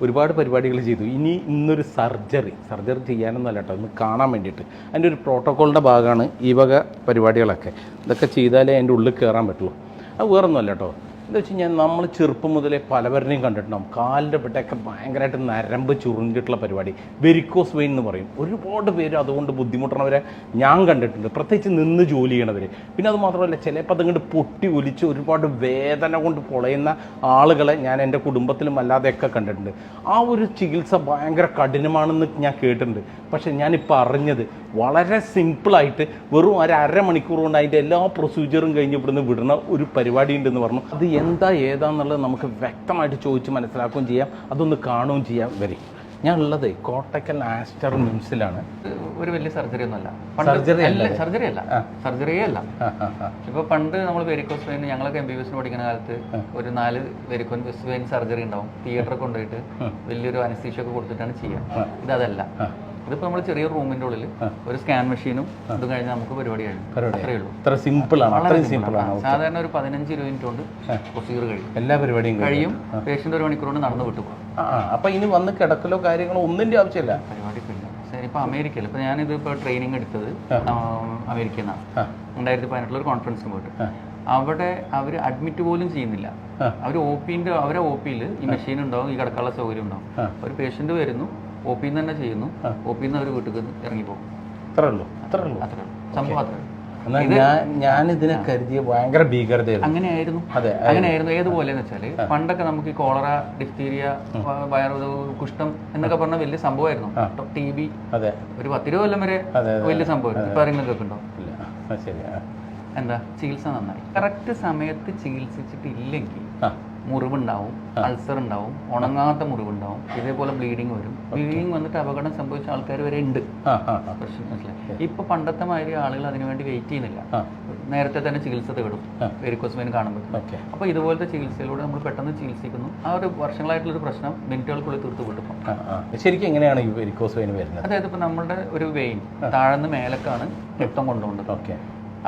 ഒരുപാട് പരിപാടികൾ ചെയ്തു. ഇന്നൊരു സർജറി ചെയ്യാനൊന്നുമല്ല കേട്ടോ, ഒന്ന് കാണാൻ വേണ്ടിയിട്ട്. അതിൻ്റെ ഒരു പ്രോട്ടോക്കോളിൻ്റെ ഭാഗമാണ് ഈ വക പരിപാടികളൊക്കെ. ഇതൊക്കെ ചെയ്താലേ അതിൻ്റെ ഉള്ളിൽ കയറാൻ പറ്റുള്ളൂ. അത് വേറൊന്നുമല്ല കേട്ടോ. എന്താ വെച്ച് കഴിഞ്ഞാൽ നമ്മൾ ചെറുപ്പം മുതലേ പലവരെയും കണ്ടിട്ടുണ്ടാവും കാലിൻ്റെ പെട്ടൊക്കെ ഭയങ്കരമായിട്ട് നരമ്പ് ചുരുങ്ങിയിട്ടുള്ള പരിപാടി, വെരിക്കോസ് വെയിൻ എന്ന് പറയും. ഒരുപാട് പേര് അതുകൊണ്ട് ബുദ്ധിമുട്ടണവരെ ഞാൻ കണ്ടിട്ടുണ്ട്, പ്രത്യേകിച്ച് നിന്ന് ജോലി ചെയ്യണവർ. പിന്നെ അത് മാത്രമല്ല, ചിലപ്പോൾ അതങ്ങോട്ട് പൊട്ടി ഒലിച്ച് ഒരുപാട് വേദന കൊണ്ട് പൊളയുന്ന ആളുകളെ ഞാൻ എൻ്റെ കുടുംബത്തിലും അല്ലാതെയൊക്കെ കണ്ടിട്ടുണ്ട്. ആ ഒരു ചികിത്സ ഭയങ്കര കഠിനമാണെന്ന് ഞാൻ കേട്ടിട്ടുണ്ട്. പക്ഷേ ഞാനിപ്പോൾ അറിഞ്ഞത് വളരെ സിമ്പിളായിട്ട് വെറും അരമണിക്കൂർ കൊണ്ട് അതിൻ്റെ എല്ലാ പ്രൊസീജിയറും കഴിഞ്ഞ് ഇവിടുന്ന് വിടുന്ന ഒരു പരിപാടി ഉണ്ടെന്ന് പറഞ്ഞു. അത് ഏതാന്നുള്ളത് നമുക്ക് വ്യക്തമായിട്ട് ചോദിച്ച് മനസ്സിലാക്കുകയും ചെയ്യാം, അതൊന്ന് കാണുകയും ചെയ്യാം. ഞാൻ ഉള്ളത് കോട്ടക്കൽ ആസ്റ്റർ മിംസിലാണ്. ഒരു വലിയ സർജറി ഒന്നുമല്ല, സർജറിയേ അല്ല. ഇപ്പൊ പണ്ട് നമ്മൾ വെരിക്കോസ് വെയിൻ, ഞങ്ങളൊക്കെ MBBS പഠിക്കുന്ന കാലത്ത് ഒരു 4 വെരിക്കോസ് വെയിൻ സർജറി ഉണ്ടാവും. തിയേറ്ററിൽ കൊണ്ടുപോയിട്ട് വലിയൊരു അനസ്തീഷ്യ ഒക്കെ കൊടുത്തിട്ടാണ് ചെയ്യുക. ഇതല്ല. ഇതിപ്പോ നമ്മൾ ചെറിയ റൂമിന്റെ ഉള്ളിൽ ഒരു സ്കാൻ മെഷീനും ഇത് കഴിഞ്ഞാൽ നമുക്ക് പരിപാടി കഴിയും. അത്രേ ഉള്ളൂ. സാധാരണ ഒരു 15-20 മിനിറ്റ് കൊണ്ട് പ്രൊസീജിയർ കഴിയും. എല്ലാ പരിപാടിയും കഴിയും. പേഷ്യന്റ് 1 മണിക്കൂർ കൊണ്ട് നടന്നു വിട്ടു പോകും. അപ്പൊ ഇനി വന്ന് കിടക്കലോ കാര്യങ്ങളോ ഒന്നിന്റെ ആവശ്യമില്ല. പരിപാടി ശരി. ഇപ്പൊ അമേരിക്കയിൽ ഇപ്പൊ ഞാനിത് ഇപ്പൊ ട്രെയിനിങ് എടുത്തത് അമേരിക്കയിൽ നിന്നാണ്. 2018 ഒരു കോൺഫറൻസിന് പോയിട്ട് അവിടെ അവർ അഡ്മിറ്റ് പോലും ചെയ്യുന്നില്ല. അവരെ OP-യിൽ ഈ മെഷീൻ ഉണ്ടാവും, ഈ കിടക്കാനുള്ള സൗകര്യം ഉണ്ടാവും. ഒരു പേഷ്യന്റ് വരുന്നു, OP തന്നെ ചെയ്യുന്നു, OP-ന്ന് അവർ വീട്ടിൽ ഇറങ്ങിപ്പോകും. സംഭവം അത്രേ. ഞാനിതിനെ കരുതിയ ഭയങ്കര ഭീകരതയായിരുന്നു. അങ്ങനെയായിരുന്നു. ഏതുപോലെന്ന് വെച്ചാല് പണ്ടൊക്കെ നമുക്ക് ഈ കോളറ, ഡിഫ്തീരിയ, വയറ്, കുഷ്ഠം എന്നൊക്കെ പറഞ്ഞ വലിയ സംഭവമായിരുന്നു. TB ഒരു 10-20 കൊല്ലം വരെ വലിയ സംഭവമായിരുന്നു. ഇപ്പൊ ആരെങ്കിലും കേൾക്കുന്നുണ്ടോ? എന്താ ചികിത്സ നന്നായി കറക്റ്റ് സമയത്ത് ചികിത്സിച്ചിട്ടില്ലെങ്കിൽ മുറിവുണ്ടാവും, അൾസർ ഉണ്ടാവും, ഉണങ്ങാത്ത മുറിവുണ്ടാവും, ഇതേപോലെ ബ്ലീഡിങ് വരും. ബ്ലീഡിങ് വന്നിട്ട് അപകടം സംഭവിച്ച ആൾക്കാർ വരെ ഉണ്ട്. പ്രശ്നം മനസ്സിലായി. ഇപ്പൊ പണ്ടത്തെ മാതിരി ആളുകൾ അതിനുവേണ്ടി വെയിറ്റ് ചെയ്യുന്നില്ല, നേരത്തെ തന്നെ ചികിത്സ തേടും വെരിക്കോസ് വെയിൻ കാണുമ്പോൾ. അപ്പൊ ഇതുപോലത്തെ ചികിത്സയിലൂടെ നമ്മൾ പെട്ടെന്ന് ചികിത്സിക്കുന്നു. ആ ഒരു വർഷങ്ങളായിട്ടുള്ളൊരു പ്രശ്നം മിനിറ്റുകൾക്കുള്ളിൽ തീർത്ത് വിട്ടും. ശരിക്കും എങ്ങനെയാണ് ഈ വെരിക്കോസ് വെയിൻ വരുന്നത്? അതായത് ഇപ്പൊ നമ്മുടെ ഒരു വെയിൻ താഴ്ന്ന് മേലക്കാണ് രക്തം കൊണ്ടുപോകേണ്ടത്.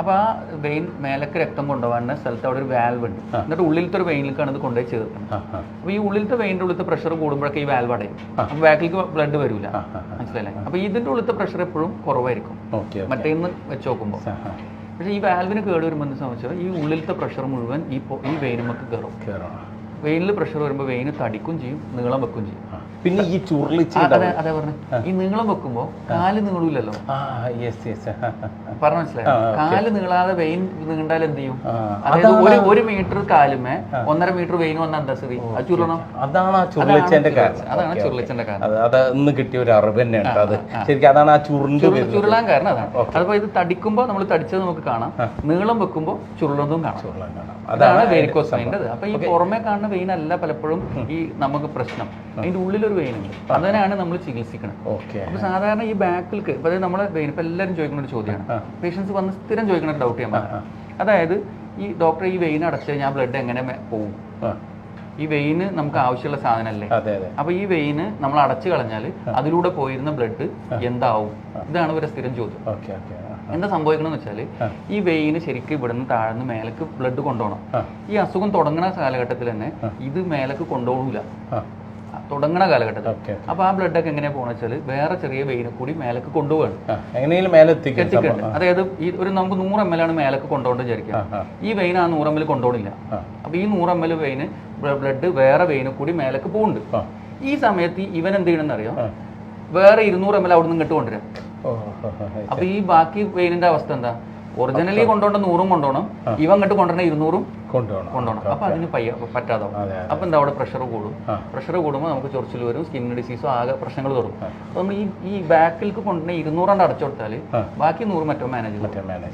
അപ്പോൾ ആ വെയിൻ മേലക്ക് രക്തം കൊണ്ടുപോകാൻ സ്ഥലത്ത് അവിടെ ഒരു വാൽവ് ഉണ്ട്. എന്നിട്ട് ഉള്ളിലത്തെ ഒരു വെയിനിലേക്കാണ് ഇത് കൊണ്ടുപോയി ചേർക്കുന്നത്. അപ്പോൾ ഈ ഉള്ളിലത്തെ വെയിൻ്റെ ഉള്ളിലത്തെ പ്രഷർ കൂടുമ്പോഴൊക്കെ ഈ വാൽവ് അടയും. അപ്പോൾ ബാക്കിലേക്ക് ബ്ലഡ് വരില്ല. മനസ്സിലായില്ലേ? അപ്പോൾ ഇതിൻ്റെ ഉള്ളിലത്തെ പ്രഷർ എപ്പോഴും കുറവായിരിക്കും മറ്റേന്ന് വെച്ച് നോക്കുമ്പോൾ. പക്ഷേ ഈ വാൽവിന് കേട് വരുമ്പോൾ എന്ന് സംബന്ധിച്ചാൽ ഈ ഉള്ളിലത്തെ പ്രഷർ മുഴുവൻ ഈ വെയിനുമൊക്കെ കയറും. വെയിനിൽ പ്രഷർ വരുമ്പോൾ വെയിന് തടിക്കും ചെയ്യും, നീളം വെക്കും ചെയ്യും. പിന്നെ ഈ ചുരുളിച്ച് അതെ പറഞ്ഞു, ഈ നീളം വെക്കുമ്പോ കാല് നീളൂല്ലല്ലോ. പറഞ്ഞ മനസ്സിലായി? കാല് നീളാതെ വെയിൻ നീണ്ടാൽ എന്ത് ചെയ്യും? അതായത് 1 മീറ്റർ കാലുമേ 1.5 മീറ്റർ വെയിൻ വന്ന എന്താ സ്ഥിതി? അത് ചുരുളണം. അതാണ് ചുരുളിച്ചതിന്റെ കാരണം. അതൊന്ന് കിട്ടിയ ഒരു അറിവ് തന്നെയാണ് അത്. ശരിക്കും അതാണ് ആ ചുരുളാൻ കാരണം. അതാണ്. അതിപ്പോ ഇത് തടിക്കുമ്പോ നമ്മൾ തടിച്ചത് നമുക്ക് കാണാം, നീളം വെക്കുമ്പോ ചുരുളുന്നതും കാണാം. അതാണ് വെരിക്കോസ് വെയിൻ്റെ. അപ്പൊ ഈ പുറമെ കാണുന്ന വെയിൻ അല്ല പലപ്പോഴും ഈ നമുക്ക് പ്രശ്നം. അതിന്റെ ഉള്ളിലൊരു വെയിൻ ഉണ്ട്, അതിനാണ് നമ്മൾ ചികിത്സിക്കണം. അപ്പൊ സാധാരണ ഈ ബാക്കിൽക്ക് ഇപ്പൊ നമ്മളെ വെയിൻ ഇപ്പൊ എല്ലാവരും ചോദിക്കുന്ന ഒരു ചോദ്യമാണ്, പേഷ്യൻസ് വന്ന് സ്ഥിരം ചോദിക്കുന്ന ഒരു ഡൗട്ട് ഞാൻ പറയാം. അതായത് ഈ ഡോക്ടർ ഈ വെയിൻ അടച്ചു കഴിഞ്ഞാൽ ബ്ലഡ് എങ്ങനെ പോകും? ഈ വെയിന് നമുക്ക് ആവശ്യമുള്ള സാധനമല്ലേ? അപ്പൊ ഈ വെയിന് നമ്മൾ അടച്ചു കളഞ്ഞാൽ അതിലൂടെ പോയിരുന്ന ബ്ലഡ് എന്താവും? ഇതാണ് ഇവരെ സ്ഥിരം ചോദ്യം. എന്താ സംഭവിക്കണമെന്ന് വെച്ചാൽ ഈ വെയിന് ശരിക്കും ഇവിടുന്ന് താഴ്ന്ന് മേലേക്ക് ബ്ലഡ് കൊണ്ടുപോകണം. ഈ അസുഖം തുടങ്ങുന്ന കാലഘട്ടത്തിൽ തന്നെ ഇത് മേലേക്ക് കൊണ്ടുപോകില്ല, തുടങ്ങുന്ന കാലഘട്ടത്തിൽ. അപ്പൊ ആ ബ്ലഡ് ഒക്കെ എങ്ങനെയാ പോകണമെന്ന് വെച്ചാൽ വേറെ ചെറിയ വെയിനെ കൂടി മേലേക്ക് കൊണ്ടുപോകണം. എത്തിക്കുന്നുണ്ട്. അതായത് ഈ ഒരു നമുക്ക് 100 ml ആണ് മേലേക്ക് കൊണ്ടുപോകേണ്ടത് വിചാരിക്കാം. ഈ വെയിൻ ആ 100 ml കൊണ്ടുപോകണില്ല. അപ്പൊ ഈ 100 ml വെയിന് ബ്ലഡ് വേറെ വെയിനെ കൂടി മേലേക്ക് പോകുന്നുണ്ട്. ഈ സമയത്ത് ഇവൻ എന്ത് ചെയ്യണമെന്ന് അറിയാം, വേറെ 200 ml അവിടെ നിന്ന് ഇങ്ങോട്ട് കൊണ്ടുവരാം. അപ്പൊ ഈ ബാക്കി വെയിനിന്റെ അവസ്ഥ എന്താ? ഒറിജിനലി കൊണ്ടുപോകേണ്ട 100 കൊണ്ടുപോകണം, ഇവ അങ്ങോട്ട് കൊണ്ടുവരണ 200 കൊണ്ടുപോകണം. അപ്പൊ അതിന് പറ്റാതാവും. അപ്പൊ എന്താ അവിടെ പ്രഷർ കൂടും. പ്രഷർ കൂടുമ്പോൾ നമുക്ക് ചൊറിച്ചിൽ വരും, സ്കിൻ ഡിസീസും ആകെ പ്രശ്നങ്ങൾ തുടങ്ങും. അപ്പൊ നമ്മൾ ഈ ബാക്കിലേക്ക് കൊണ്ടുവന്ന 200 അടച്ചു കൊടുത്താൽ ബാക്കി 100 മറ്റോ മാനേജ്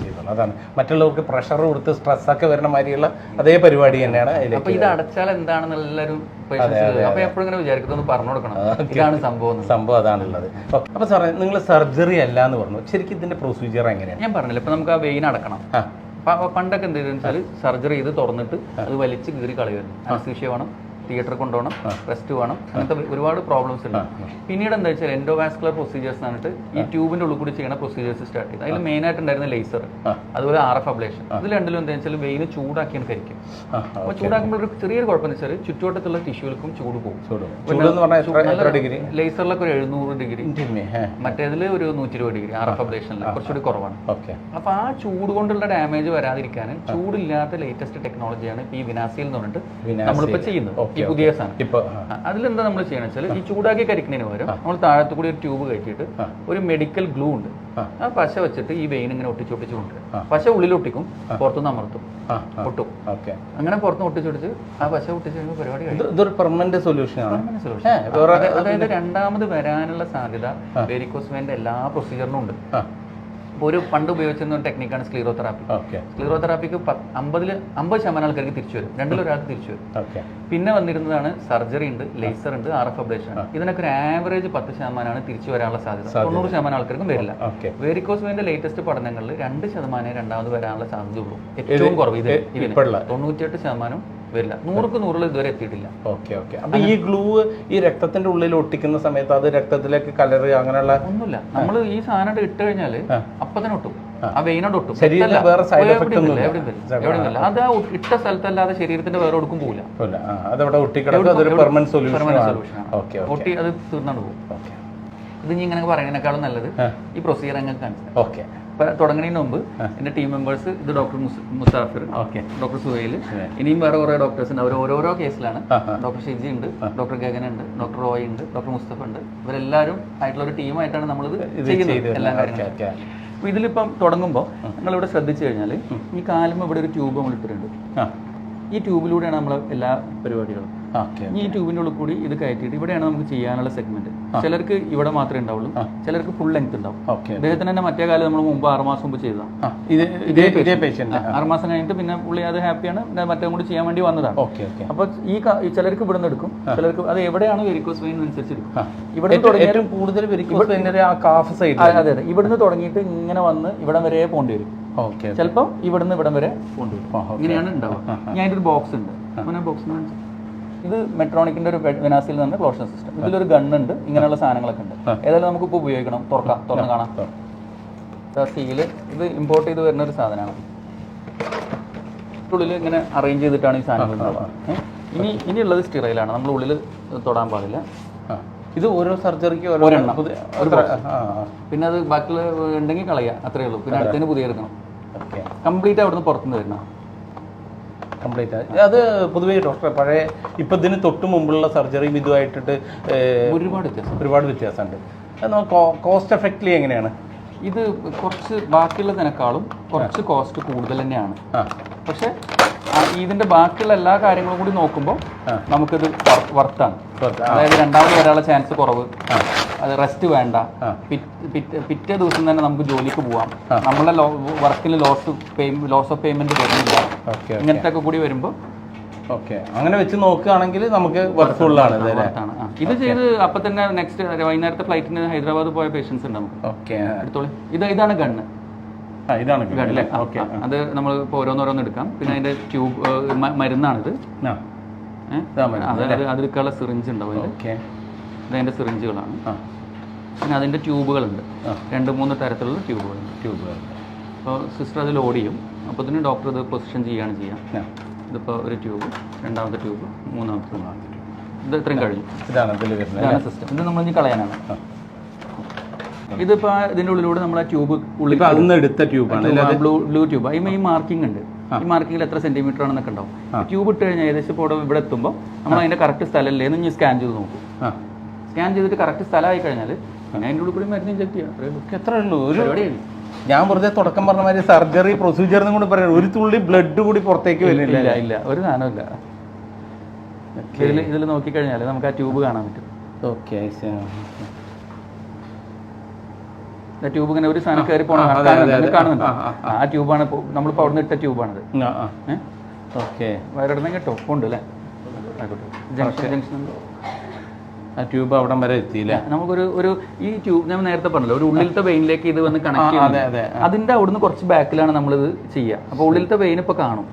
ചെയ്തോളൂ. അതാണ് മറ്റുള്ളവർക്ക് പ്രഷർ കൊടുത്ത് സ്ട്രെസ് ഒക്കെ വരുന്ന മാതിരിയുള്ള അതേ പരിപാടി തന്നെയാണ്. അപ്പൊ ഇത് അടച്ചാൽ എന്താണെന്ന് എല്ലാവരും അപ്പൊ എപ്പോഴും ഇങ്ങനെ വിചാരിക്കുന്നത് പറഞ്ഞു കൊടുക്കണം, ഇതാണ് സംഭവം അതാണുള്ളത്. അപ്പൊ സാറേ, നിങ്ങൾ സർജറി അല്ല എന്ന് പറഞ്ഞു, ശരിക്കും ഇതിന്റെ പ്രൊസീജിയർ എങ്ങനെയാണ്? ഞാൻ പറഞ്ഞില്ല, ഇപ്പൊ നമുക്ക് ആ വെയിൻ അടക്കണം. പണ്ടൊക്കെ എന്ത് ചെയ്തെന്ന് വെച്ചാൽ സർജറി ചെയ്ത് തുറന്നിട്ട് അത് വലിച്ച് കീറി കളയുമായിരുന്നു. അനസ്തീഷ്യ വേണം, തിയേറ്റർ കൊണ്ടുപോകണം, റെസ്റ്റ് വേണം, അങ്ങനത്തെ ഒരുപാട് പ്രോബ്ലംസ് ഉണ്ട്. പിന്നീട് എന്താ വെച്ചാൽ എൻഡോവാസ്കുലർ പ്രൊസീജിയേഴ്സ് എന്നിട്ട് ഈ ട്യൂബിന്റെ ഉള്ളിൽ കൂടി ചെയ്യുന്ന പ്രൊസീജിയേഴ്സ് സ്റ്റാർട്ട് ചെയ്ത് അതിൽ മെയിൻ ആയിട്ടുണ്ടായിരുന്ന ലേസർ, അതുപോലെ RF അബ്ലേഷൻ. ഇത് രണ്ടിലും എന്താ വെച്ചാൽ വെയിന് ചൂടാക്കിയാണ് കരിക്കും. അപ്പോൾ ചൂടാക്കുമ്പോൾ ഒരു ചെറിയൊരു കുഴപ്പം എന്ന് വെച്ചാൽ ചുറ്റുവട്ടത്തുള്ള ടിഷ്യൂകൾക്കും ചൂട് പോകും. ലേസറിലൊക്കെ ഒരു 700 ഡിഗ്രി, മറ്റേതിൽ ഒരു 120 ഡിഗ്രി, RF അബ്ലേഷനിൽ കുറച്ചുകൂടി കുറവാണ്. അപ്പൊ ആ ചൂട് കൊണ്ടുള്ള ഡാമേജ് വരാതിരിക്കാൻ ചൂടില്ലാത്ത ലേറ്റസ്റ്റ് ടെക്നോളജിയാണ് ഈ വിനാസിൽ എന്ന് പറഞ്ഞിട്ട് നമ്മളിപ്പോ ചെയ്യുന്നത്. ഈ പുതിയ സാധനം അതിലെന്താ നമ്മൾ ചെയ്യണം വെച്ചാൽ ഈ ചൂടാക്കി കരിക്കുന്നതിന് പകരം നമ്മൾ താഴത്തു കൂടി ഒരു ട്യൂബ് കയറ്റിയിട്ട് ഒരു മെഡിക്കൽ ഗ്ലൂ ഉണ്ട്, ആ പശ വെച്ചിട്ട് ഈ വെയിൻ ഇങ്ങനെ ഒട്ടിച്ചൊട്ടിച്ച് കൊണ്ടുവരും. പശ ഉള്ളിൽ ഒട്ടിക്കും, പുറത്തുനിന്ന് അമർത്തും, ഒട്ടും. അങ്ങനെ പുറത്തുനിന്ന് ഒട്ടിച്ചൊട്ടിച്ച് ആ പശ ഒട്ടിച്ച് കഴിയുമ്പോൾ പരിപാടി പെർമനന്റ് സൊല്യൂഷൻ. അതായത് രണ്ടാമത് വരാനുള്ള സാധ്യത വെരിക്കോസ് വെയിന്റെ എല്ലാ പ്രൊസീജിയറിനും ഉണ്ട്. ഇപ്പോൾ ഒരു പണ്ട് ഉപയോഗിച്ചിരുന്ന ഒരു ടെക്നിക്കാണ് സ്ക്ലീറോതെറാപ്പി. സ്ക്ലീറോതെറാപ്പിക്ക് 50% ആൾക്കാർക്ക് തിരിച്ചു വരും, രണ്ടിലൊരാൾക്ക് തിരിച്ചു വരും. പിന്നെ വന്നിരുന്നതാണ് സർജറി ഉണ്ട്, ലേസർ ഉണ്ട്, RF അബ്ലേഷൻ ഉണ്ട്. ഇതിനൊക്കെ ഒരു ആവറേജ് 10% തിരിച്ചു വരാനുള്ള സാധ്യത. 90% ആൾക്കാർക്കും വരില്ല. വെരിക്കോസ് വെയിന്റെ ലേറ്റസ്റ്റ് പഠനങ്ങളിൽ 2% രണ്ടാമത് വരാനുള്ള സാധ്യതയുള്ളൂ. ഏറ്റവും കുറവ് ഇത് 98% വരില്ല. 100ക്ക് 100 ഇതുവരെ എത്തിയിട്ടില്ല. അപ്പൊ ഈ ഗ്ലൂ ഈ രക്തത്തിന്റെ ഉള്ളിൽ ഒട്ടിക്കുന്ന സമയത്ത് അത് രക്തത്തിലേക്ക് കലറ് അങ്ങനെയുള്ള ഒന്നുമില്ല. നമ്മൾ ഈ സാധനം ഇട്ട് കഴിഞ്ഞാൽ അപ്പൊ തന്നെ ഒട്ടും, ആ വെയിനോട് ഒട്ടും. വേറെ സൈഡ് എഫക്ട് ഒന്നും എവിടെയില്ല. അത് ആ ഇട്ട സ്ഥലത്തല്ലാതെ ശരീരത്തിന്റെ വേറെ ഒടുക്കും പോകില്ല. അതവിടെ ഒട്ടിക്കിടക്കും. അതൊരു പെർമനന്റ് സൊല്യൂഷൻ. ഒട്ടി അത് തീർന്നാണ് പോകും. ഇത് ഇനി ഇങ്ങനെ പറയുന്നതിനേക്കാളും നല്ലത് ഈ പ്രൊസീജിയർ അങ്ങനെ കാണിച്ചു. തുടങ്ങുന്നതിന് മുമ്പ് എന്റെ ടീം മെമ്പേഴ്സ് ഇത് ഡോക്ടർ മുസാഫിർ, ഡോക്ടർ സുഹൈൽ, ഇനിയും വേറെ കുറെ ഡോക്ടേഴ്സ് ഉണ്ട്. അവർ ഓരോരോ കേസിലാണ്. ഡോക്ടർ ഷിജി ഉണ്ട്, ഡോക്ടർ ഗഗൻ ഉണ്ട്, ഡോക്ടർ റോയ് ഉണ്ട്, ഡോക്ടർ മുസ്തഫ ഉണ്ട്. ഇവരെല്ലാവരും ആയിട്ടുള്ള ഒരു ടീമായിട്ടാണ് നമ്മളിത് ചെയ്യുന്നത് എല്ലാ കാര്യങ്ങളും. അപ്പൊ ഇതിലിപ്പം തുടങ്ങുമ്പോൾ നിങ്ങളിവിടെ ശ്രദ്ധിച്ചു കഴിഞ്ഞാൽ ഈ കാലും ഇവിടെ ഒരു ട്യൂബ് നമ്മൾ ഇട്ടിട്ടുണ്ട്. ഈ ട്യൂബിലൂടെയാണ് നമ്മൾ എല്ലാ പരിപാടികളും. ഈ ട്യൂബിന്റെ ഉള്ളിൽ കൂടി ഇത് കയറ്റിയിട്ട് ഇവിടെയാണ് നമുക്ക് ചെയ്യാനുള്ള സെഗ്മെന്റ്. ചിലർക്ക് ഇവിടെ മാത്രമേ ഉണ്ടാവുള്ളൂ, ചിലർക്ക് ഫുൾ ലെങ്ത് ഉണ്ടാവും. അദ്ദേഹത്തിന് തന്നെ മറ്റേ കാലം നമ്മൾ മുമ്പ് 6 മാസം മുമ്പ് ചെയ്തതാണ്. 6 മാസം കഴിഞ്ഞിട്ട് പിന്നെ പുള്ളി അത് ഹാപ്പിയാണ്, മറ്റേ കൂടി ചെയ്യാൻ വേണ്ടി വന്നതാണ്. അപ്പൊ ഈ ചിലർക്ക് ഇവിടെ നിന്ന് എടുക്കും, ചിലർക്ക് അത് എവിടെയാണ് വെരിക്കോസ് വെയിൻ അനുസരിച്ചിരിക്കും. ഇവിടെ കൂടുതൽ അതെ, ഇവിടുന്ന് തുടങ്ങിയിട്ട് ഇങ്ങനെ വന്ന് ഇവിടം വരെ പോകേണ്ടി വരും. ചിലപ്പോൾ ഇവിടുന്ന് ഇവിടം വരെ പോകേണ്ടി വരും. ഇങ്ങനെയാണ് ഉണ്ടാവുക. ഞാൻ അതിന്റെ ഒരു ബോക്സ് ഉണ്ട്. അങ്ങനെ ബോക്സ് ഇത് മെട്രോണിക്കിന്റെ ഒരു വിനാസിൽ നിന്ന് ക്ലോഷൻ സിസ്റ്റം. ഇതിലൊരു ഗണ്ണുണ്ട്, ഇങ്ങനെയുള്ള സാധനങ്ങളൊക്കെ ഉണ്ട്. ഏതായാലും നമുക്കിപ്പോൾ ഉപയോഗിക്കണം. തുറന്ന് കാണാം. സ്റ്റീല് ഇത് ഇമ്പോർട്ട് ചെയ്ത് വരുന്ന ഒരു സാധനമാണ്. ഉള്ളിൽ ഇങ്ങനെ അറേഞ്ച് ചെയ്തിട്ടാണ് ഈ സാധനങ്ങൾ ഉണ്ടാവുക. ഇനിയുള്ളത് സ്റ്റിറയിലാണ്, നമ്മൾ ഉള്ളിൽ തൊടാൻ പാടില്ല. ഇത് ഓരോ സർജറിക്ക് ഒരെണ്ണം. പിന്നെ അത് ബാക്കിയുള്ള ഉണ്ടെങ്കിൽ കളയുക, അത്രയേ ഉള്ളൂ. പിന്നെ അടുത്തതിന് പുതിയ എടുക്കണം. കംപ്ലീറ്റ് അവിടുന്ന് പുറത്തുനിന്ന് വരണം. അത് പൊതുവേ ഡോക്ടറെ പഴയ ഇപ്പൊ ഇതിന് തൊട്ട് മുമ്പുള്ള സർജറിയും ഇതുമായിട്ടിട്ട് ഒരുപാട് വ്യത്യാസമുണ്ട്. കോസ്റ്റ് എഫക്റ്റ്ലി എങ്ങനെയാണ് ഇത്? കുറച്ച് ബാക്കിയുള്ളതിനേക്കാളും കുറച്ച് കോസ്റ്റ് കൂടുതൽ തന്നെയാണ്. പക്ഷെ ഇതിന്റെ ബാക്കിയുള്ള എല്ലാ കാര്യങ്ങളും കൂടി നോക്കുമ്പോൾ നമുക്കിത് വർത്താണ്. അതായത് രണ്ടാമത് വരാനുള്ള ചാൻസ് കുറവ്, അത് റെസ്റ്റ് വേണ്ട, പിറ്റേ ദിവസം തന്നെ നമുക്ക് ജോലിക്ക് പോവാം, നമ്മളെ വർക്കിന് ലോസ് ഓഫ് പേയ്മെന്റ് വരുന്നില്ല. ഇങ്ങനത്തെ ഒക്കെ കൂടി വരുമ്പോൾ അങ്ങനെ വെച്ച് നോക്കുകയാണെങ്കിൽ നമുക്ക് വർക്ക്ഫുൾ ആണ്. ഇത് ചെയ്ത് അപ്പൊ തന്നെ നെക്സ്റ്റ് വൈകുന്നേരത്തെ ഫ്ലൈറ്റിന് ഹൈദരാബാദ് പോയ പേഷ്യൻസ് ഉണ്ട് നമുക്ക്. എടുത്തോളൂ. ഇതാണ് ഗണ്ണ്. അല്ലേ? അത് നമ്മൾ ഇപ്പോൾ ഓരോന്നോരോന്ന് എടുക്കാം. പിന്നെ അതിന്റെ ട്യൂബ് മരുന്നാണിത്. അതായത് അതിലേക്കുള്ള സിറിഞ്ച് ഉണ്ടാവും. ഇതതിന്റെ സിറിഞ്ചുകളാണ്. പിന്നെ അതിന്റെ ട്യൂബുകളുണ്ട്, 2-3 തരത്തിലുള്ള ട്യൂബുകൾ. അപ്പോൾ സിസ്റ്റർ അത് ലോഡ് ചെയ്യും. അപ്പോൾ ഇതിന് ഡോക്ടർ ഇത് പൊസിഷൻ ചെയ്യുകയാണ് ചെയ്യുക. ഇതിപ്പോൾ ഒരു ട്യൂബ്, രണ്ടാമത്തെ ട്യൂബ്, മൂന്നാമത്തെ ട്യൂബ്. ഇത് ഇത്രയും കഴിഞ്ഞു. ഇതാണ് സിസ്റ്റം. ഇത് നമ്മൾ ഇനി കളയാനാണ്. ഇതിപ്പോൾ ഇതിൻ്റെ ഉള്ളിലൂടെ നമ്മൾ ആ ട്യൂബ് ഉള്ളിൽ എടുത്ത ട്യൂബാണ്, ബ്ലൂ ട്യൂബ്. അതിന് ഈ മാർക്കിംഗ് ഉണ്ട്. ഈ മാർക്കിങ്ങിൽ എത്ര സെന്റിമീറ്റർ ആണെന്നൊക്കെ ഉണ്ടാവും. ട്യൂബ് ഇട്ട് കഴിഞ്ഞാൽ ഏകദേശം ഇപ്പോൾ ഇവിടെ എത്തുമ്പോൾ നമ്മൾ അതിൻ്റെ കറക്റ്റ് സ്ഥലമല്ലേ എന്ന് സ്കാൻ ചെയ്ത് നോക്കും. സ്കാൻ ചെയ്തിട്ട് കറക്റ്റ് സ്ഥലമായി കഴിഞ്ഞാൽ പിന്നെ അതിൻ്റെ ഉള്ളിൽ കൂടി മരുന്ന് ഇഞ്ചക്ട് ചെയ്യാം. എത്ര ഉള്ളൂ ഒരു പരിപാടിയാണ്. ഞാൻ വെറുതെ തുടക്കം പറഞ്ഞ മാതിരി സർജറി പ്രൊസീജിയർ കൂടി പറയാം. ഒരു തുള്ളി ബ്ലഡ് കൂടി പുറത്തേക്ക് വരുന്നില്ല. ഇല്ല, ഒരു സാധനമില്ല. ഇതിൽ നോക്കിക്കഴിഞ്ഞാൽ നമുക്ക് ആ ട്യൂബ് കാണാൻ പറ്റും. ട്യൂബ് ഇങ്ങനെ ഒരു സാധനം കയറി പോകണം കാണുന്നുണ്ട്. ആ ട്യൂബാണ് നമ്മളിപ്പോൾ അവിടെ നിന്ന് ഇട്ട ട്യൂബാണത്. വേറെ ഇടന്നെ കേട്ടോ ഉണ്ട് അല്ലേ? ജംഗ്ഷൻ ആ ട്യൂബ് അവിടം വരെ എത്തിയില്ല. നമുക്കൊരു ഈ ട്യൂബ് ഞാൻ നേരത്തെ പറഞ്ഞല്ലോ, ഒരു ഉള്ളിലത്തെ വെയിനിലേക്ക് ഇത് വന്ന് കണക്ട് ചെയ്യുന്നത്. അതിന്റെ അവിടുന്ന് കുറച്ച് ബാക്കിലാണ് നമ്മളിത് ചെയ്യുക. അപ്പോൾ ഉള്ളിലത്തെ വെയിൻ ഇപ്പോൾ കാണും.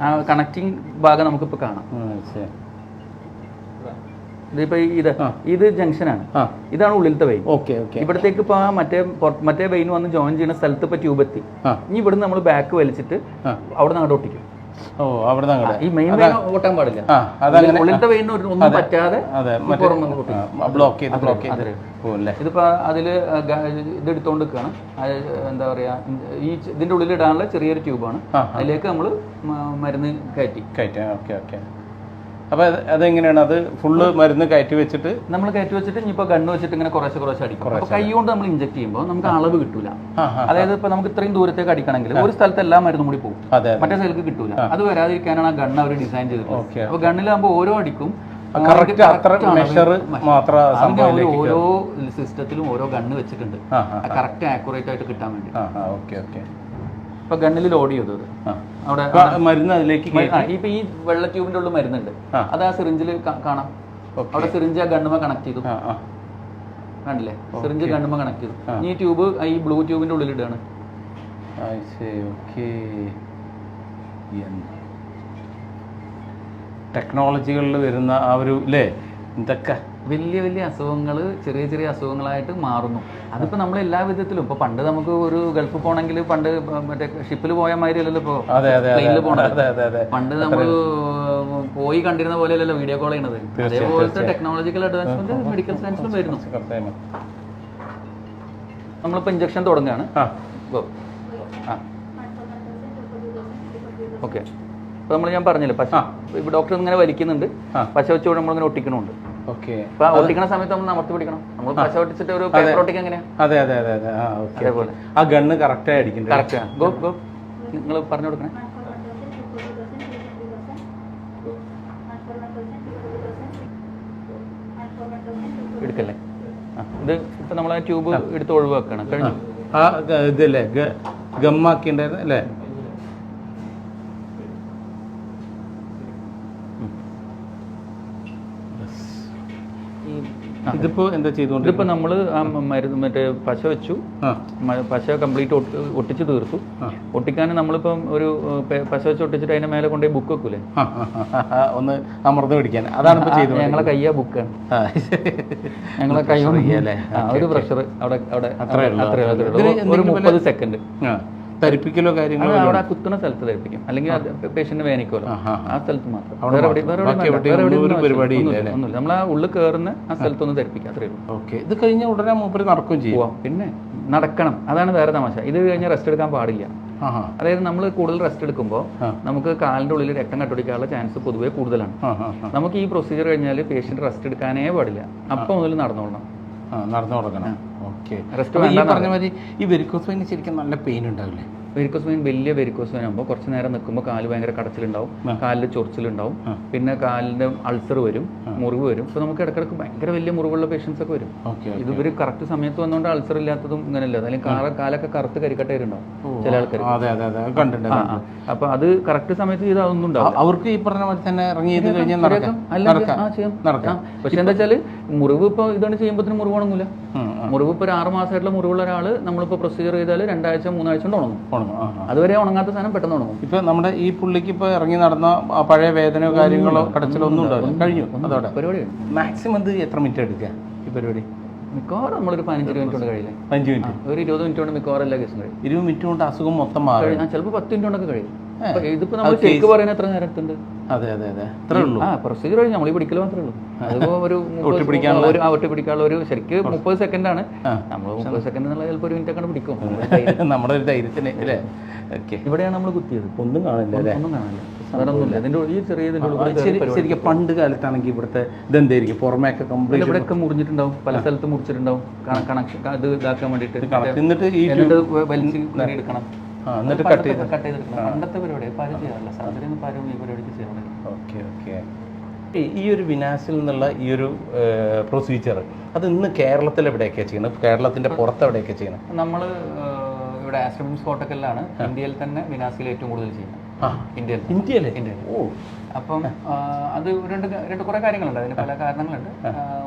ആ കണക്റ്റിംഗ് ഭാഗം നമുക്കിപ്പോൾ കാണാം. ഇതിപ്പോ ഇത് ജംഗ്ഷനാണ്, ഇതാണ് ഉള്ളിലത്തെ വെയിൻ. Okay okay. ഇവിടത്തേക്ക് ഇപ്പൊ മറ്റേ വെയിൻ വന്ന് ജോയിൻ ചെയ്യുന്ന സ്ഥലത്ത് ഇപ്പൊ ട്യൂബ് എത്തി. ഇനി ഇവിടുന്ന് നമ്മൾ ബാക്ക് വലിച്ചിട്ട് അവിടെ നിന്ന് അങ്ങോട്ട് ഒട്ടിക്കും. ഓ, അവിടെ നിന്ന് ഈ മെയിൻ വെയിൻ ഓട്ടാൻ പാടില്ല. ഉള്ളിലത്തെ വെയിൻ ഒന്നും പറ്റാതെ ബ്ലോക്ക് ചെയ്ത് ഇതിപ്പോ അതില് ഇത് എടുത്തോണ്ട് നിൽക്കുകയാണ്. എന്താ പറയാ, ഈ ഇതിന്റെ ഉള്ളിൽ ഇടാനുള്ള ചെറിയൊരു ട്യൂബാണ്. അതിലേക്ക് നമ്മൾ മരുന്ന് കയറ്റി. Okay okay. അപ്പൊ അതെങ്ങനെയാണ്? അത് ഫുള്ള് മരുന്ന് കയറ്റി വെച്ചിട്ട് നമ്മൾ കയറ്റി വെച്ചിട്ട് ഇനിയിപ്പോ ഗണ്ണ് വെച്ചിട്ട് ഇങ്ങനെ കുറേശ്ശെ അടിക്കും. അപ്പൊ കൈ കൊണ്ട് നമ്മൾ ഇഞ്ചക്ട് ചെയ്യുമ്പോൾ നമുക്ക് അളവ് കിട്ടൂല. അതായത് ഇപ്പൊ നമുക്ക് ഇത്രയും ദൂരത്തേക്ക് അടിക്കണമെങ്കിൽ ഒരു സ്ഥലത്ത് എല്ലാ മരുന്നും കൂടി പോകും, മറ്റേ സ്ഥലത്ത് കിട്ടൂല. അത് വരാതിരിക്കാനാണ് ആ ഗണ്ണ് അവർ ഡിസൈൻ ചെയ്തിട്ടുള്ളത്. അപ്പൊ ഗണ്ണിലാകുമ്പോൾ ഓരോ അടിക്കും ഓരോ സിസ്റ്റത്തിലും ഓരോ ഗണ്ണ് വെച്ചിട്ടുണ്ട്, കറക്റ്റ് ആക്യുറേറ്റ് ആയിട്ട് കിട്ടാൻ വേണ്ടി. ഇപ്പൊ ഗണ്ണിൽ ലോഡ് ചെയ്തത് അവിടെ മരുന്ന് അതിലേക്ക് ഇപ്പൊ ഈ വെള്ള ട്യൂബിന്റെ ഉള്ളിൽ മരുന്നുണ്ട്, അത് ആ സിറിഞ്ചിൽ കാണാം. അവിടെ സിറിഞ്ച് ആ ഗണ്ണുമ കണക്ട് ചെയ്തു, കണ്ടില്ലേ? സിറിഞ്ച് ഗണ്ണുമ കണക്ട് ചെയ്തു. ഈ ട്യൂബ് ഈ ബ്ലൂ ട്യൂബിന്റെ ഉള്ളിൽ ഇടാണ്. ടെക്നോളജികളിൽ വരുന്ന ആ ഒരു അല്ലേ, ഇതൊക്കെ വലിയ വലിയ അസുഖങ്ങൾ ചെറിയ ചെറിയ അസുഖങ്ങളായിട്ട് മാറുന്നു. അതിപ്പോൾ നമ്മൾ എല്ലാ വിധത്തിലും ഇപ്പോൾ പണ്ട് നമുക്ക് ഒരു ഗൾഫിൽ പോകണമെങ്കിൽ പണ്ട് മറ്റേ ഷിപ്പിൽ പോയ മാതിരി അല്ലല്ലോ ഇപ്പോൾ പ്ലെയിനിൽ പോകണത്. പണ്ട് നമ്മൾ പോയി കണ്ടിരുന്ന പോലെയല്ലല്ലോ വീഡിയോ കോൾ ചെയ്യണത്. അതേപോലത്തെ ടെക്നോളജിക്കൽ അഡ്വാൻസ്മെന്റ് മെഡിക്കൽ സയൻസിലും വരുന്നു. നമ്മളിപ്പോൾ ഇഞ്ചക്ഷൻ തുടങ്ങുകയാണ്. ഓക്കെ. അപ്പോൾ നമ്മൾ ഞാൻ പറഞ്ഞില്ലേ പശ, ഇപ്പോൾ ഡോക്ടർ ഇങ്ങനെ വലിക്കുന്നുണ്ട്, പശ വെച്ചുകൊണ്ട് നമ്മളിങ്ങനെ ഒട്ടിക്കണമുണ്ട്. ഓക്കെ. അപ്പൊ ഒട്ടിക്കണ സമയത്ത് നമ്മൾ അമർത്തി പിടിക്കണം. നമ്മൾ പശ ഒട്ടിച്ചിട്ട് ഒരു പേപ്പർ ഒട്ടിക്ക് എങ്ങനെയാ? അതേപോലെ ആ ഗണ്ണ് കറക്റ്റായി അടിക്കും. കറക്റ്റാ. നിങ്ങൾ പറഞ്ഞു കൊടുക്കണേ. എടുക്കല്ലേ? ഇത് ഇപ്പൊ നമ്മൾ ആ ട്യൂബ് എടുത്ത് ഒഴിവാക്കണം. കഴിഞ്ഞു. ആ ഇതല്ലേ ഗമ്മാക്കിണ്ടായിരുന്നു അല്ലേ? ഇതിപ്പോ എന്താ ചെയ്തുകൊണ്ട് ഇതിപ്പോ നമ്മള് ആ മരുന്ന് മറ്റേ പശ വെച്ചു, പശ കംപ്ലീറ്റ് ഒട്ടിച്ച് തീർത്തു. ഒട്ടിക്കാൻ നമ്മളിപ്പം ഒരു പശ വെച്ച് ഒട്ടിച്ചിട്ട് അതിന്റെ മേലെ കൊണ്ടുപോയി ബുക്ക് വെക്കൂലേ, ഒന്ന് അമർന്ന് പിടിക്കാൻ. അതാണ് ഇപ്പൊ ചെയ്തത്. ഞങ്ങളെ കയ്യാ ബുക്കാണ്, ഞങ്ങളെ കൈ ഒരു പ്രഷർ അവിടെ അത്രേ ഒരു 30 സെക്കൻഡ് തരിപ്പിക്കലോ കാര്യങ്ങളോ അവിടെ കുത്തുന്ന സ്ഥലത്ത് തരിപ്പിക്കും, അല്ലെങ്കിൽ പേഷ്യന്റ് വേനിക്കുമല്ലോ ആ സ്ഥലത്ത് മാത്രം. ഒന്നുമില്ല, നമ്മൾ ആ ഉള്ളിൽ കയറുന്ന ആ സ്ഥലത്തൊന്ന് ധരിപ്പിക്കുക, അത്രേ ഉള്ളൂ. ഓക്കെ. ഇത് കഴിഞ്ഞ ഉടനെ മൂപ്പര് നടക്കുകയും ചെയ്യും. പിന്നെ നടക്കണം, അതാണ് വേറെ തമാശ. ഇത് കഴിഞ്ഞാൽ റെസ്റ്റ് എടുക്കാൻ പാടില്ല. അതായത് നമ്മൾ കൂടുതൽ റെസ്റ്റ് എടുക്കുമ്പോൾ നമുക്ക് കാലിന്റെ ഉള്ളിൽ രക്തം കട്ടുപിടിക്കാനുള്ള ചാൻസ് പൊതുവേ കൂടുതലാണ്. നമുക്ക് ഈ പ്രൊസീജിയർ കഴിഞ്ഞാൽ പേഷ്യന്റ് റെസ്റ്റ് എടുക്കാനേ പാടില്ല, അപ്പം മുതൽ നടന്നോളണം. നടന്നു തുടങ്ങണം. ഓക്കെ. പറഞ്ഞ മാതിരി ഈ വെരിക്കോസ് വെയിൻ ശരിക്കും നല്ല പെയിൻ ഉണ്ടാവില്ലേ? വെരിക്കോസ് വെയിൻ വലിയ വെരിക്കോസ് വെയിൻ ആകുമ്പോൾ കുറച്ച് നേരം നിൽക്കുമ്പോൾ കാല് ഭയങ്കര കടച്ചിലുണ്ടാവും, കാലിൽ ചൊറിച്ചിലുണ്ടാവും, പിന്നെ കാലിന്റെ അൾസർ വരും, മുറിവ് വരും. ഇപ്പോൾ നമുക്ക് ഇടയ്ക്കിടയ്ക്ക് ഭയങ്കര വലിയ മുറിവുള്ള പേഷ്യൻസ് ഒക്കെ വരും. ഇത് ഇവർ കറക്റ്റ് സമയത്ത് വന്നുകൊണ്ട് അൾസർ ഇല്ലാത്തതും ഇങ്ങനെയല്ല, അല്ലെങ്കിൽ കാലൊക്കെ കറുത്ത് കരിക്കട്ടേരുണ്ടാവും ചില ആൾക്കാർ. അപ്പൊ അത് കറക്റ്റ് സമയത്ത് ചെയ്താൽ അതൊന്നും ഉണ്ടാവും. അവർക്ക് ഈ പറഞ്ഞ പോലെ തന്നെ ഇറങ്ങി നടക്കാം. പക്ഷെ എന്താ വെച്ചാൽ മുറിവ് ഇപ്പോൾ ഇതാണ് ചെയ്യുമ്പോൾ മുറിവ് ഉണങ്ങില്ല. മുറിവ് ഇപ്പോൾ ഒരു 6 മാസമായിട്ടുള്ള മുറിവുള്ള ഒരാൾ നമ്മളിപ്പോൾ പ്രൊസീജിയർ ചെയ്താൽ 2 ആഴ്ച 3 ആഴ്ച കൊണ്ട് ഉണങ്ങും. അതുവരെ ഉണങ്ങാത്ത സാധനം പെട്ടെന്ന് ഉണങ്ങും. ഇപ്പൊ നമ്മുടെ ഈ പുള്ളിക്ക് ഇപ്പൊ ഇറങ്ങി നടന്ന പഴയ വേദനയോ കാര്യങ്ങളോ കടച്ചിലോ ഒന്നും ഉണ്ടാവില്ല, കഴിഞ്ഞു അതോടെ പരിപാടി. മാക്സിമം ഇത് എത്ര മിനിറ്റ് എടുക്കുക ഈ പരിപാടി? മിക്കവാറും നമ്മളൊരു 15 മിനിറ്റ് കൊണ്ട് കഴിയില്ലേ? 5 മിനിറ്റ്, ഒരു 20 മിനിറ്റ് കൊണ്ട് മിക്കവാറും എല്ലാ കേസും കഴിയും. 20 മിനിറ്റ് കൊണ്ട് അസുഖം മൊത്തം മാറും. ചിലപ്പോൾ 10 മിനിറ്റ് കൊണ്ടൊക്കെ കഴിയും. ഇതിപ്പോ നമ്മൾ ശരിക്കും പറയുന്ന എത്ര നേരത്തുണ്ട്? അതെ അതെ അതെ, അത്രേ ഉള്ളൂ. പ്രൊസീജിയർ കഴിഞ്ഞ് നമ്മൾ ഈ പിടിക്കൽ മാത്രമേ ഉള്ളൂ. അതിപ്പോ ഒരു ഒട്ടിപ്പിടിക്കാനുള്ള ഒരു ശരിക്കും 30 സെക്കൻഡ് ആണ്. നമ്മൾ 30 സെക്കൻഡ് എന്നുള്ള ചിലപ്പോൾ 1 മിനിറ്റ് ഒക്കെ പിടിക്കും നമ്മുടെ ഒരു ധൈര്യത്തിന് അല്ലേ? ഇവിടെയാണ് നമ്മൾ കുത്തിയത്. ഒന്നും കാണില്ല അല്ലേ? ഒന്നും കാണില്ല, സാധനമൊന്നുമില്ല. അതിന്റെ ഈ ചെറിയ ശരിക്കും പണ്ട് കാലത്താണെങ്കിൽ ഇവിടുത്തെ ഇതെന്തായിരിക്കും പുറമേക്കെ കംപ്ലീറ്റ് ഇവിടെയൊക്കെ മുറിഞ്ഞിട്ടുണ്ടാവും, പല സ്ഥലത്ത് മുറിച്ചിട്ടുണ്ടാവും കണക്ഷൻ ഇത് ഇതാക്കാൻ വേണ്ടിയിട്ട്. എന്നിട്ട് ഈ വലിച്ച് എടുക്കണം, എന്നിട്ട് കട്ട് ചെയ്തെടുക്കണം. പണ്ടത്തെ പരിപാടി പാരം ചെയ്യാറില്ല, സർജറി ഒന്നും പാരം ഈ പരിപാടിക്ക് ചെയ്യണം. Okay okay. ഈ ഒരു വിനാസിൽ നിന്നുള്ള ഈ ഒരു പ്രൊസീജിയർ അത് ഇന്ന് കേരളത്തിൽ എവിടെയൊക്കെയാണ് ചെയ്യുന്നത്? കേരളത്തിന്റെ പുറത്ത് എവിടെയൊക്കെ ചെയ്യുന്നത്? നമ്മൾ ഇവിടെ ആശ്രമിംസ് കോട്ടക്കലിലാണ് ഇന്ത്യയിൽ തന്നെ വിനാസിൽ ഏറ്റവും കൂടുതൽ ചെയ്യുന്നത്. ഇന്ത്യയിലെ ഓ അപ്പം അത് രണ്ട് കുറേ കാര്യങ്ങളുണ്ട്, അതിന് പല കാരണങ്ങളുണ്ട്.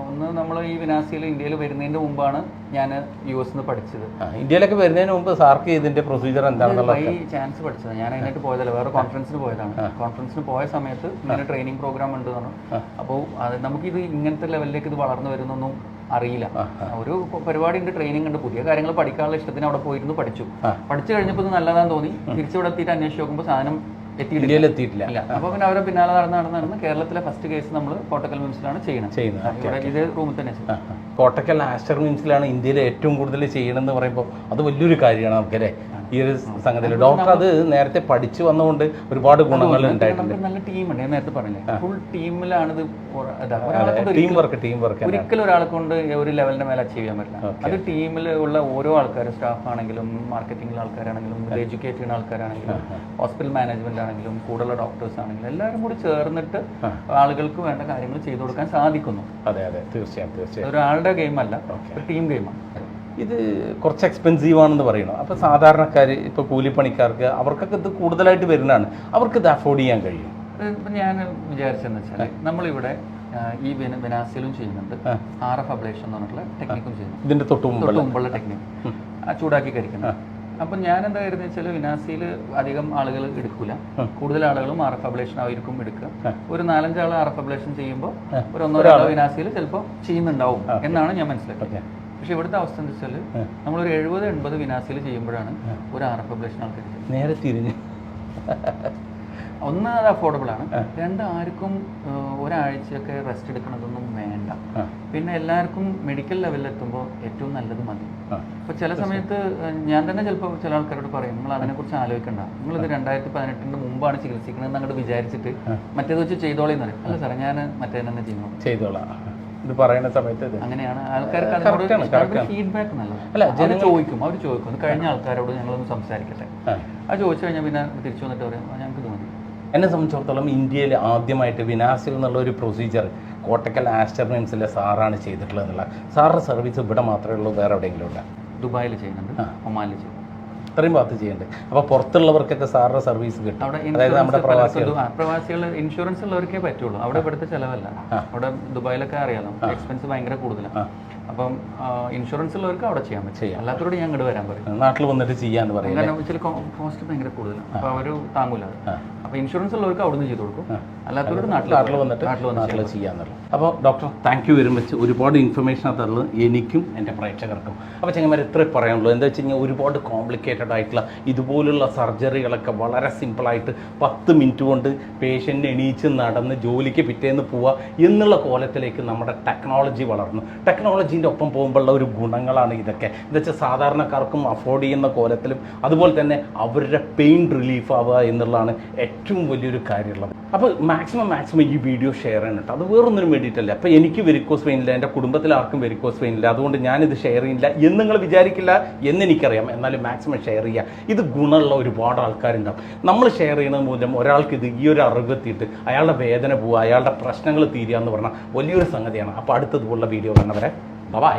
ഒന്ന്, നമ്മൾ ഈ വിനാസിയിൽ ഇന്ത്യയിൽ വരുന്നതിന് മുമ്പാണ് ഞാൻ US പഠിച്ചത്. ഇന്ത്യയിലൊക്കെ വരുന്നതിന് മുമ്പ് സാർക്ക് ഇതിന്റെ പ്രൊസീജിയർ എന്താണെന്നുള്ള ഈ ചാൻസ് പഠിച്ചത്. ഞാൻ അതിനായിട്ട് പോയതല്ല, വേറെ കോൺഫറൻസിന് പോയതാണ്. കോൺഫറൻസിന് പോയ സമയത്ത് ഇങ്ങനെ ട്രെയിനിങ് പ്രോഗ്രാം ഉണ്ട് പറഞ്ഞു. അപ്പോൾ അത് നമുക്കിത് ഇങ്ങനത്തെ ലെവലിലേക്ക് ഇത് വളർന്നു വരുന്നൊന്നും അറിയില്ല. ഒരു പരിപാടി ഉണ്ട്, ട്രെയിനിങ് ഉണ്ട്, പുതിയ കാര്യങ്ങൾ പഠിക്കാനുള്ള ഇഷ്ടത്തിന് അവിടെ പോയിരുന്നു, പഠിച്ചു കഴിഞ്ഞപ്പോൾ ഇത് നല്ലതാന്ന് തോന്നി. തിരിച്ചിവിടെ എത്തിയിട്ട് അന്വേഷിച്ച് നോക്കുമ്പോൾ സാധനം എത്തിയിട്ടില്ല. അപ്പോൾ പിന്നെ അവരെ പിന്നാലെ നടന്ന് കേരളത്തിലെ ഫസ്റ്റ് കേസ് നമ്മൾ കോട്ടക്കൽ മിംസിലാണ് ചെയ്യുന്നത്. ഇത് റൂമിൽ തന്നെ കോട്ടക്കൽ ആസ്റ്റർ മിംസിലാണ് ഇന്ത്യയിൽ ഏറ്റവും കൂടുതൽ ചെയ്യണമെന്ന് പറയുമ്പോൾ അത് വലിയൊരു കാര്യമാണ് നമുക്കല്ലേ ഈ ഒരു സംഗതിയിൽ. ഡോക്ടർ അത് നേരത്തെ പഠിച്ചു വന്നുകൊണ്ട് ഒരുപാട് ഗുണങ്ങൾ ഉണ്ടായിട്ടുണ്ട്. നല്ല ടീമുണ്ട്, ഞാൻ നേരത്തെ പറഞ്ഞില്ലേ, ഫുൾ ടീമിലാണിത്. ടീം വർക്ക് ഒരിക്കലും ഒരാളെ കൊണ്ട് ഒരു ലെവലിന്റെ മേലെ അച്ചീവ് ചെയ്യാൻ പറ്റില്ല. അത് ടീമിൽ ഉള്ള ഓരോ ആൾക്കാരും, സ്റ്റാഫ് ആണെങ്കിലും മാർക്കറ്റിംഗിലെ ആൾക്കാരാണെങ്കിലും എഡ്യൂക്കേറ്റ് ചെയ്യുന്ന ആൾക്കാരാണെങ്കിലും ഹോസ്പിറ്റൽ മാനേജ്മെന്റ് ആണെങ്കിലും കൂടെയുള്ള ഡോക്ടേഴ്സ് ആണെങ്കിലും എല്ലാവരും കൂടി ചേർന്നിട്ട് ആളുകൾക്ക് വേണ്ട കാര്യങ്ങൾ ചെയ്തു കൊടുക്കാൻ സാധിക്കുന്നു. അതെ തീർച്ചയായും ഒരാളുടെ ഗെയിം അല്ല, ടീം ഗെയിമാണ്. ഇത് കുറച്ച് എക്സ്പെൻസീവ് ആണെന്ന് പറയണം. അപ്പോൾ സാധാരണക്കാർ, ഇപ്പോൾ കൂലിപ്പണിക്കാർക്ക്, അവർക്കൊക്കെ ഇത് കൂടുതലായിട്ട് വരുന്നതാണ്, അവർക്ക് ഇത് അഫോർഡ് ചെയ്യാൻ കഴിയും. ഇപ്പം ഞാൻ വിചാരിച്ചതെന്ന് വെച്ചാൽ നമ്മളിവിടെ ഈ വിനാസിലും ചെയ്യുന്നുണ്ട്, RF അബ്ലേഷൻ എന്ന് പറഞ്ഞിട്ടുള്ള ടെക്നിക്കും ചെയ്യുന്നു. ഇതിൻ്റെ തൊട്ട് മുമ്പുള്ള ടെക്നിക്ക് ചൂടാക്കി കഴിക്കുന്നത്. അപ്പം ഞാൻ എന്താ കരുതുന്നത് വെച്ചാൽ വിനാസിയിൽ അധികം ആളുകൾ എടുക്കില്ല, കൂടുതൽ ആളുകളും RF അബ്ലേഷൻ ആയിരിക്കും എടുക്കുക. ഒരു 4-5 ആൾ RF അബ്ലേഷൻ ചെയ്യുമ്പോൾ ഒരു 1-2 വിനാസിയിൽ ചിലപ്പോൾ ചെയ്യുന്നുണ്ടാവും എന്നാണ് ഞാൻ മനസ്സിലാക്കിയത്. പക്ഷെ ഇവിടുത്തെ അവസ്ഥ എന്താ വെച്ചാൽ നമ്മളൊരു 70-80 വിനാസിൽ ചെയ്യുമ്പോഴാണ് ഒരു RF അബ്ലേഷൻ ആൾക്കാർ നേരെ തിരിഞ്ഞ്. ഒന്ന്, അത് അഫോർഡബിൾ ആണ്. രണ്ട്, ആർക്കും ഒരാഴ്ചയൊക്കെ റെസ്റ്റ് എടുക്കണതൊന്നും വേണ്ട. പിന്നെ എല്ലാവർക്കും മെഡിക്കൽ ലെവലിലെത്തുമ്പോൾ ഏറ്റവും നല്ലത് മതി. അപ്പോൾ ചില സമയത്ത് ഞാൻ തന്നെ ചിലപ്പോൾ ചില ആൾക്കാരോട് പറയും, നിങ്ങൾ അതിനെക്കുറിച്ച് ആലോചിക്കണ്ട, നിങ്ങളിത് 2018 മുമ്പാണ് ചികിത്സിക്കണമെന്ന് അങ്ങോട്ട് വിചാരിച്ചിട്ട് മറ്റേത് വെച്ച് ചെയ്തോളെന്ന് പറയും. അല്ല സാറേ, ഞാൻ മറ്റേ തന്നെ ചെയ്തോളാം ഇത് പറയുന്ന സമയത്ത് അങ്ങനെയാണ് ആൾക്കാർക്ക് ഫീഡ്ബാക്ക് നല്ലത്. അവർ ചോദിക്കും കഴിഞ്ഞ ആൾക്കാരോട് ഞങ്ങളൊന്ന് സംസാരിക്കട്ടെ, അത് ചോദിച്ചു കഴിഞ്ഞാൽ പിന്നെ തിരിച്ചു വന്നിട്ട് പറയും ഞങ്ങൾക്ക് ഇത് മതി. എന്നെ സംബന്ധിച്ചിടത്തോളം ഇന്ത്യയിൽ ആദ്യമായിട്ട് വിനാസിൽ എന്നുള്ള ഒരു പ്രൊസീജിയർ കോട്ടക്കൽ ആസ്റ്റർ മിംസിലെ സാറാണ് ചെയ്തിട്ടുള്ളത് എന്നുള്ള. സാറിൻ്റെ സർവീസ് ഇവിടെ മാത്രമേ ഉള്ളൂ, വേറെ എവിടെയെങ്കിലും ഉണ്ടോ? ദുബായിൽ ചെയ്യുന്നുണ്ട്, ഒമാനിൽ ചെയ്യുന്നുണ്ട്, ഇത്രയും ഭാഗത്ത് ചെയ്യുന്നുണ്ട്. അപ്പോൾ പുറത്തുള്ളവർക്കൊക്കെ സാറിൻ്റെ സർവീസ് കിട്ടും. അതായത് നമ്മുടെ പ്രവാസികൾ ഇൻഷുറൻസ് ഉള്ളവർക്കേ പറ്റുള്ളൂ. അവിടെ ഇവിടുത്തെ ചിലവല്ല. അവിടെ ദുബായിലൊക്കെ അറിയാലോ, എക്സ്പെൻസ് ഭയങ്കര കൂടുതലാണ്. അപ്പം ഇൻഷുറൻസ് ഉള്ളവർക്ക് അവിടെ ചെയ്യാൻ പറ്റും, അല്ലാത്തവരോട് ഞാൻ ഇങ്ങോട്ട് വരാൻ പറയും. നാട്ടിൽ വന്നിട്ട് ചെയ്യാന്ന് പറയും, കാരണം ചില കോസ്റ്റ് ഭയങ്കര കൂടുതലാണ്. അപ്പോൾ അവർ താങ്ങൂല. അപ്പോൾ ഇൻഷുറൻസ് ഉള്ളവർക്ക് അവിടെ നിന്ന് ചെയ്ത് കൊടുക്കും, അല്ലാത്തവരോട് നാട്ടിൽ വന്നിട്ട് ചെയ്യാന്നുള്ളത്. അപ്പോൾ doctor, thank you very much. ഒരുപാട് ഇൻഫർമേഷൻ തരുന്നത് എനിക്കും എൻ്റെ പ്രേക്ഷകർക്കും. അപ്പോൾ ചെങ്ങന്മാർ ഇത്രേ പറയാനുള്ളൂ. എന്താ വെച്ച് കഴിഞ്ഞാൽ ഒരുപാട് കോംപ്ലിക്കേറ്റഡ് ആയിട്ടുള്ള ഇതുപോലുള്ള സർജറികളൊക്കെ വളരെ സിമ്പിളായിട്ട് 10 മിനിറ്റ് കൊണ്ട് പേഷ്യൻ്റ് എണീച്ച് നടന്ന് ജോലിക്ക് പിറ്റേന്ന് പോവുക എന്നുള്ള കോലത്തിലേക്ക് നമ്മുടെ ടെക്നോളജി വളർന്നു. ടെക്നോളജീൻ്റെ ഒപ്പം പോകുമ്പോഴുള്ള ഒരു ഗുണങ്ങളാണ് ഇതൊക്കെ. എന്താ വെച്ചാൽ സാധാരണക്കാർക്കും അഫോർഡ് ചെയ്യുന്ന കോലത്തിലും അതുപോലെ തന്നെ അവരുടെ പെയിൻ റിലീഫ് ആവുക എന്നുള്ളതാണ് ഏറ്റവും വലിയൊരു കാര്യമുള്ളത്. അപ്പോൾ മാക്സിമം ഈ വീഡിയോ ഷെയർ ചെയ്യണം കേട്ടോ. അത് വേറൊന്നിനും വേണ്ടിയിട്ടല്ല. അപ്പോൾ എനിക്ക് വെരിക്കോസ് വെയിനില്ല, എൻ്റെ കുടുംബത്തിൽ ആർക്കും വെരിക്കോസ് വെയിനില്ല, അതുകൊണ്ട് ഞാനിത് ഷെയർ ചെയ്യില്ല എന്ന് നിങ്ങൾ വിചാരിക്കില്ല എന്നെനിക്കറിയാം. എന്നാലും മാക്സിമം ഷെയർ ചെയ്യുക. ഇത് ഗുണമുള്ള ഒരുപാട് ആൾക്കാരുണ്ടാവും. നമ്മൾ ഷെയർ ചെയ്യുന്നത് മൂലം ഒരാൾക്ക് ഇത് ഈ ഒരു അറിവെത്തിയിട്ട് അയാളുടെ വേദന പോവുക, അയാളുടെ പ്രശ്നങ്ങൾ തീരുക എന്ന് പറഞ്ഞാൽ വലിയൊരു സംഗതിയാണ്. അപ്പോൾ അടുത്തതുപോലുള്ള വീഡിയോ കാണുന്നവരെ ബൈ.